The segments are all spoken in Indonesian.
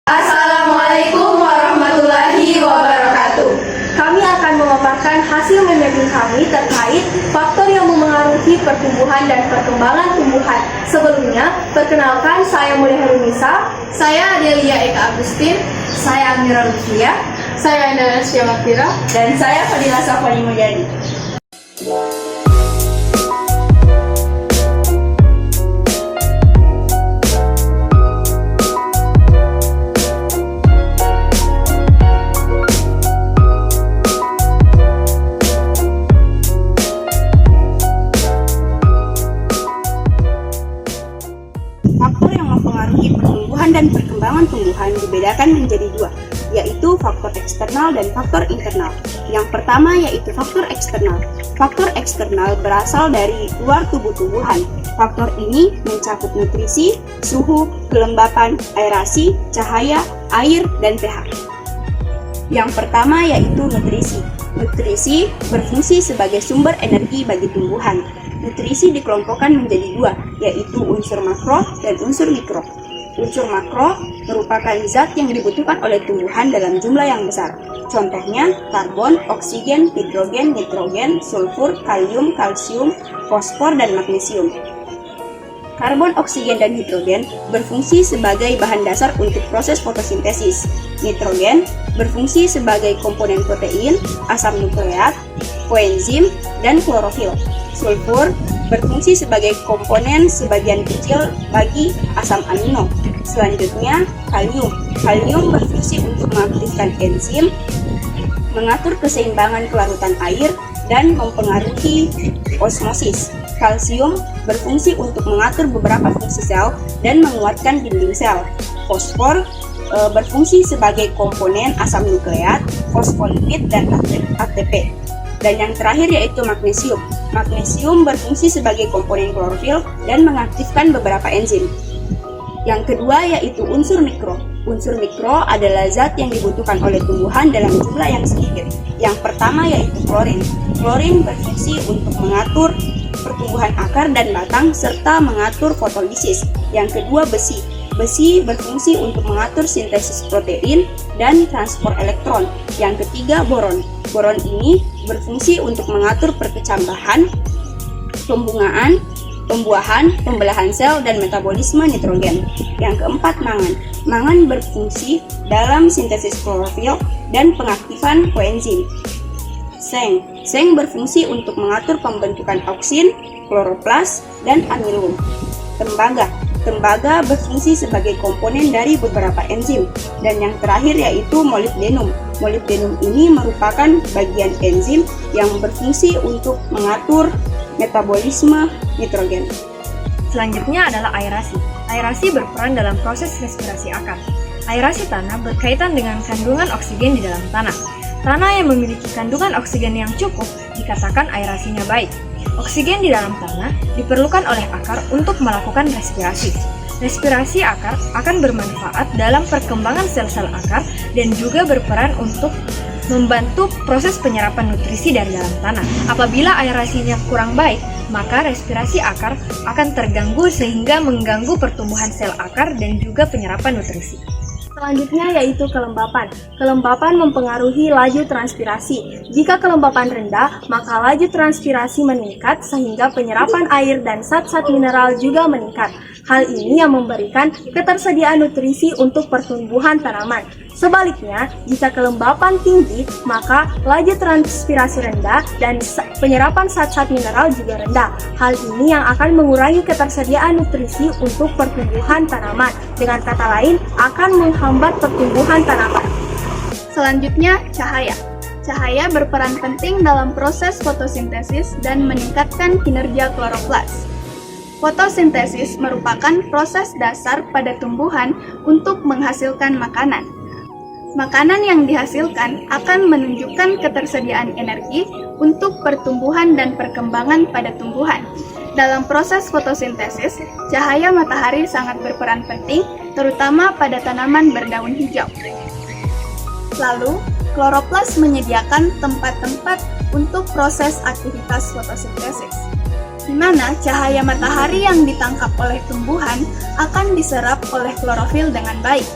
Assalamualaikum warahmatullahi wabarakatuh. Kami akan memaparkan hasil mapping kami terkait faktor yang memengaruhi pertumbuhan dan perkembangan tumbuhan. Sebelumnya, perkenalkan saya Mulia Herunisa, Saya Adelia Eka Agustin, saya Amira Lutfia, saya Andana Syamafira, dan saya Fadila Safari Mulyadi. Faktor yang mempengaruhi pertumbuhan dan perkembangan tumbuhan dibedakan menjadi dua, yaitu faktor eksternal dan faktor internal. Yang pertama yaitu faktor eksternal. Faktor eksternal berasal dari luar tubuh tumbuhan. Faktor ini mencakup nutrisi, suhu, kelembapan, aerasi, cahaya, air, dan pH. Yang pertama yaitu nutrisi. Nutrisi berfungsi sebagai sumber energi bagi tumbuhan. Nutrisi dikelompokkan menjadi dua, yaitu unsur makro dan unsur mikro. Unsur makro merupakan zat yang dibutuhkan oleh tumbuhan dalam jumlah yang besar. Contohnya, karbon, oksigen, hidrogen, nitrogen, sulfur, kalium, kalsium, fosfor, dan magnesium. Karbon, oksigen, dan hidrogen berfungsi sebagai bahan dasar untuk proses fotosintesis. Nitrogen berfungsi sebagai komponen protein, asam nukleat, koenzim, dan klorofil. Sulfur berfungsi sebagai komponen sebagian kecil bagi asam amino. Selanjutnya, kalium. Kalium berfungsi untuk mengaktifkan enzim, mengatur keseimbangan kelarutan air, dan mempengaruhi osmosis. Kalsium berfungsi untuk mengatur beberapa fungsi sel dan menguatkan dinding sel. Fosfor berfungsi sebagai komponen asam nukleat, fosfolipid, dan ATP. Dan yang terakhir yaitu magnesium. Magnesium berfungsi sebagai komponen klorofil dan mengaktifkan beberapa enzim. Yang kedua yaitu unsur mikro. Unsur mikro adalah zat yang dibutuhkan oleh tumbuhan dalam jumlah yang sedikit. Yang pertama yaitu klorin. Klorin berfungsi untuk mengatur pertumbuhan akar dan batang serta mengatur fotolisis. Yang kedua besi. Besi berfungsi untuk mengatur sintesis protein dan transport elektron. Yang ketiga boron. Boron ini berfungsi untuk mengatur perkecambahan, pembungaan, pembuahan, pembelahan sel, dan metabolisme nitrogen. Yang keempat mangan. Mangan berfungsi dalam sintesis klorofil dan pengaktifan koenzim. Seng. Seng berfungsi untuk mengatur pembentukan auksin, kloroplas, dan amilum. Tembaga. Tembaga berfungsi sebagai komponen dari beberapa enzim. Dan yang terakhir yaitu molibdenum. Molibdenum ini merupakan bagian enzim yang berfungsi untuk mengatur metabolisme nitrogen. Selanjutnya adalah aerasi. Aerasi berperan dalam proses respirasi akar. Aerasi tanah berkaitan dengan kandungan oksigen di dalam tanah. Tanah yang memiliki kandungan oksigen yang cukup dikatakan aerasinya baik. Oksigen di dalam tanah diperlukan oleh akar untuk melakukan respirasi. Respirasi akar akan bermanfaat dalam perkembangan sel-sel akar dan juga berperan untuk membantu proses penyerapan nutrisi dari dalam tanah. Apabila aerasinya kurang baik, maka respirasi akar akan terganggu sehingga mengganggu pertumbuhan sel akar dan juga penyerapan nutrisi. Selanjutnya yaitu kelembapan. Kelembapan mempengaruhi laju transpirasi. Jika kelembapan rendah, maka laju transpirasi meningkat sehingga penyerapan air dan zat-zat mineral juga meningkat. Hal ini yang memberikan ketersediaan nutrisi untuk pertumbuhan tanaman. Sebaliknya, jika kelembapan tinggi, maka laju transpirasi rendah dan penyerapan zat-zat mineral juga rendah. Hal ini yang akan mengurangi ketersediaan nutrisi untuk pertumbuhan tanaman. Dengan kata lain, akan menghambat pertumbuhan tanaman. Selanjutnya, cahaya. Cahaya berperan penting dalam proses fotosintesis dan meningkatkan kinerja kloroplas. Fotosintesis merupakan proses dasar pada tumbuhan untuk menghasilkan makanan. Makanan yang dihasilkan akan menunjukkan ketersediaan energi untuk pertumbuhan dan perkembangan pada tumbuhan. Dalam proses fotosintesis, cahaya matahari sangat berperan penting, terutama pada tanaman berdaun hijau. Lalu, kloroplas menyediakan tempat-tempat untuk proses aktivitas fotosintesis, di mana cahaya matahari yang ditangkap oleh tumbuhan akan diserap oleh klorofil dengan baik.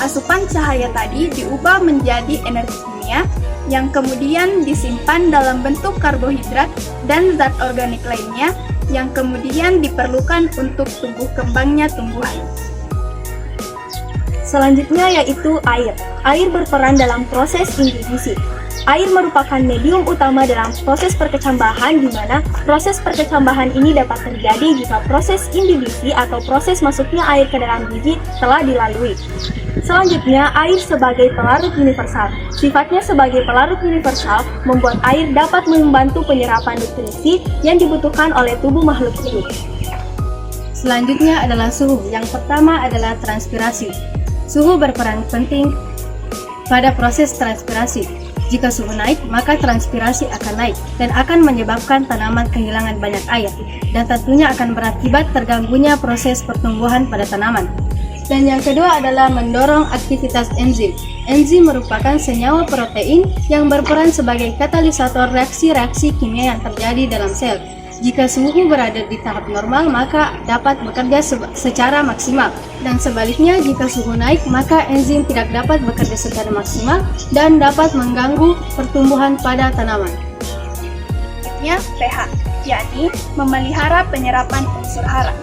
asupan cahaya tadi diubah menjadi energi kimia yang kemudian disimpan dalam bentuk karbohidrat dan zat organik lainnya yang kemudian diperlukan untuk tumbuh kembangnya tumbuhan. Selanjutnya yaitu air. Air berperan dalam proses indivisi. Air merupakan medium utama dalam proses perkecambahan, di mana proses perkecambahan ini dapat terjadi jika proses indivisi atau proses masuknya air ke dalam biji telah dilalui. Selanjutnya, air sebagai pelarut universal. Sifatnya sebagai pelarut universal membuat air dapat membantu penyerapan nutrisi yang dibutuhkan oleh tubuh makhluk hidup. Selanjutnya adalah suhu. Yang pertama adalah transpirasi. Suhu berperan penting pada proses transpirasi. Jika suhu naik, maka transpirasi akan naik dan akan menyebabkan tanaman kehilangan banyak air dan tentunya akan berakibat terganggunya proses pertumbuhan pada tanaman. Dan yang kedua adalah mendorong aktivitas enzim. Enzim merupakan senyawa protein yang berperan sebagai katalisator reaksi-reaksi kimia yang terjadi dalam sel. Jika suhu berada di tahap normal, maka dapat bekerja secara maksimal. Dan sebaliknya, jika suhu naik, maka enzim tidak dapat bekerja secara maksimal dan dapat mengganggu pertumbuhan pada tanaman. Selanjutnya, pH, yakni memelihara penyerapan unsur hara.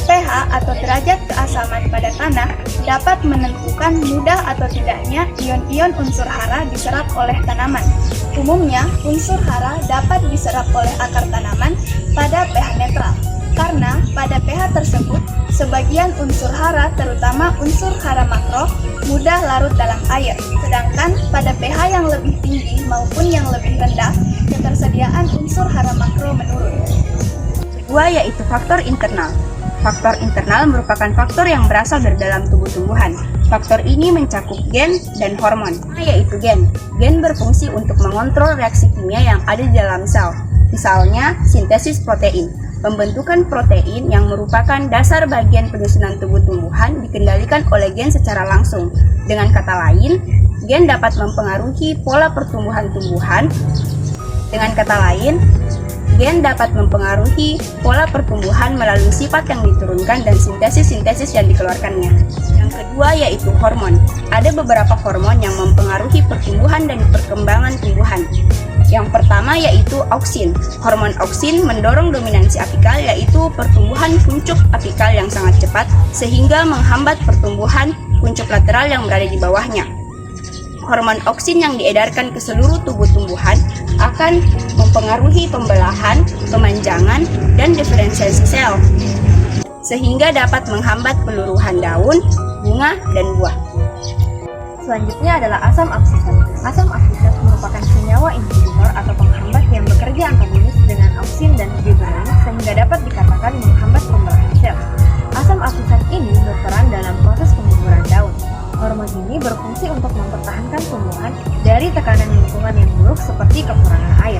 pH atau derajat keasaman pada tanah dapat menentukan mudah atau tidaknya ion-ion unsur hara diserap oleh tanaman. Umumnya, unsur hara dapat diserap oleh akar tanaman pada pH netral, karena pada pH tersebut, sebagian unsur hara, terutama unsur hara makro, mudah larut dalam air. Sedangkan pada pH yang lebih tinggi maupun yang lebih rendah, ketersediaan unsur hara makro menurun. Kedua yaitu faktor internal. Faktor internal merupakan faktor yang berasal dari dalam tubuh tumbuhan. Faktor ini mencakup gen dan hormon, yaitu gen. Gen berfungsi untuk mengontrol reaksi kimia yang ada di dalam sel. Misalnya, sintesis protein. Pembentukan protein yang merupakan dasar bagian penyusunan tubuh tumbuhan dikendalikan oleh gen secara langsung. Dengan kata lain, gen dapat mempengaruhi pola pertumbuhan tumbuhan. Dengan kata lain, gen dapat mempengaruhi pola pertumbuhan melalui sifat yang diturunkan dan sintesis-sintesis yang dikeluarkannya. Yang kedua yaitu hormon. Ada beberapa hormon yang mempengaruhi pertumbuhan dan perkembangan tumbuhan. Yang pertama yaitu auksin. Hormon auksin mendorong dominansi apikal, yaitu pertumbuhan kuncup apikal yang sangat cepat sehingga menghambat pertumbuhan kuncup lateral yang berada di bawahnya. Hormon auksin yang diedarkan ke seluruh tubuh tumbuhan akan mempengaruhi pembelahan, pemanjangan, dan diferensiasi sel, sehingga dapat menghambat peluruhan daun, bunga, dan buah. Selanjutnya adalah asam absisat. Asam absisat merupakan senyawa inhibitor atau penghambat yang bekerja antagonis dengan auksin dan gibberellin sehingga dapat dikatakan menghambat pembelahan sel. Asam absisat ini berperan dalam proses pengguguran daun. Hormon ini berfungsi untuk mempertahankan tumbuhan dari tekanan lingkungan yang buruk seperti kekurangan air.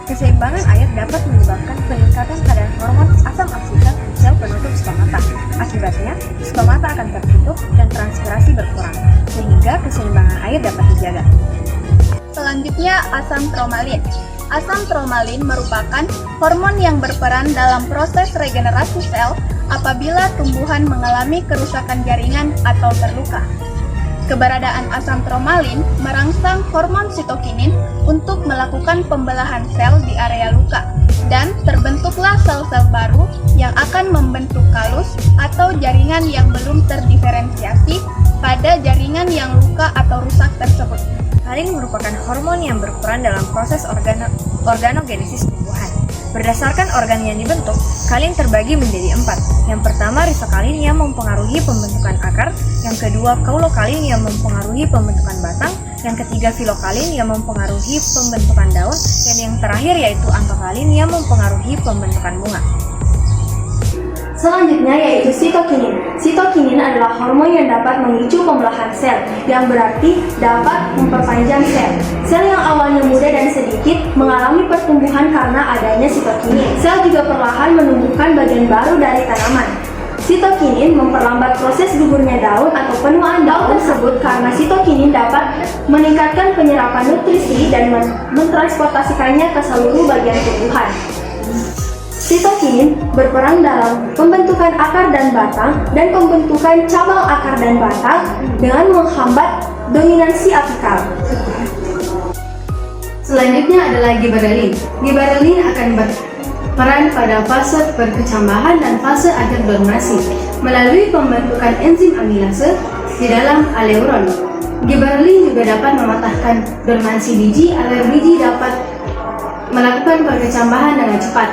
Keseimbangan air dapat menyebabkan peningkatan kadar hormon asam absisat di sel penutup stomata. Akibatnya, stomata akan tertutup dan transpirasi berkurang, sehingga keseimbangan air dapat dijaga. Selanjutnya, asam tromalin. Asam tromalin merupakan hormon yang berperan dalam proses regenerasi sel apabila tumbuhan mengalami kerusakan jaringan atau terluka. Keberadaan asam tromalin merangsang hormon sitokinin untuk melakukan pembelahan sel di area luka, dan terbentuklah sel-sel baru yang akan membentuk kalus atau jaringan yang belum terdiferensiasi pada jaringan yang luka atau rusak tersebut. Kalin merupakan hormon yang berperan dalam proses organogenesis tumbuhan. Berdasarkan organ yang dibentuk, kalin terbagi menjadi 4. Yang pertama, rizokalin yang mempengaruhi pembentukan akar. Yang kedua, kaulokalin yang mempengaruhi pembentukan batang. Yang ketiga, filokalin yang mempengaruhi pembentukan daun. Dan yang terakhir yaitu antokalin yang mempengaruhi pembentukan bunga. Selanjutnya yaitu sitokinin. Sitokinin adalah hormon yang dapat memicu pembelahan sel, yang berarti dapat memperpanjang sel. Sel yang awalnya muda dan sedikit mengalami pertumbuhan karena adanya sitokinin. Sel juga perlahan menumbuhkan bagian baru dari tanaman. Sitokinin memperlambat proses gugurnya daun atau penuaan daun tersebut karena sitokinin dapat meningkatkan penyerapan nutrisi dan mentransportasikannya ke seluruh bagian tumbuhan. Sitokinin berperan dalam pembentukan akar dan batang dan pembentukan cabang akar dan batang dengan menghambat dominansi apikal. Selanjutnya adalah giberelin. Giberelin akan berperan pada fase perkecambahan dan fase akhir dormasi melalui pembentukan enzim amilase di dalam aleuron. Giberelin juga dapat mematahkan dormansi biji agar biji dapat melakukan perkecambahan dengan cepat.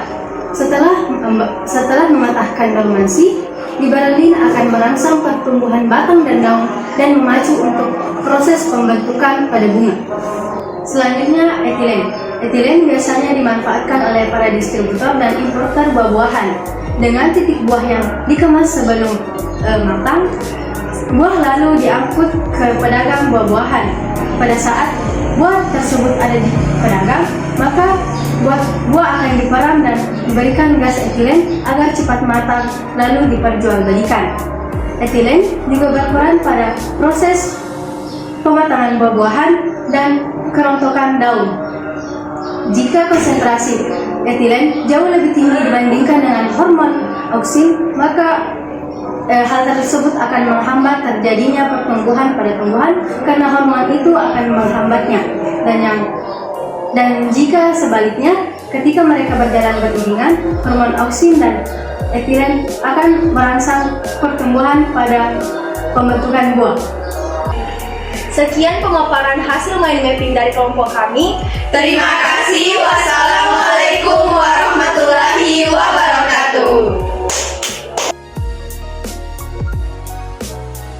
Setelah mematahkan dormansi, giberelin akan merangsang pertumbuhan batang dan daun dan memacu untuk proses pembentukan pada bunga. Selanjutnya, etilen. Etilen biasanya dimanfaatkan oleh para distributor dan importer buah-buahan. Dengan titik buah yang dikemas sebelum matang, buah lalu diangkut ke pedagang buah-buahan. Pada saat buah tersebut ada di pedagang, maka buah akan diperam dan diberikan gas etilen agar cepat matang lalu diperjualbelikan. Etilen juga berperan pada proses pematangan buah-buahan dan kerontokan daun. Jika konsentrasi etilen jauh lebih tinggi dibandingkan dengan hormon auksin, maka hal tersebut akan menghambat terjadinya pertumbuhan pada tumbuhan karena hormon itu akan menghambatnya. Dan jika sebaliknya, ketika mereka berjalan beriringan, hormon auksin dan etilen akan merangsang pertumbuhan pada pembentukan buah. Sekian pemaparan hasil mind mapping dari kelompok kami. Terima kasih. Wassalamualaikum warahmatullahi wabarakatuh.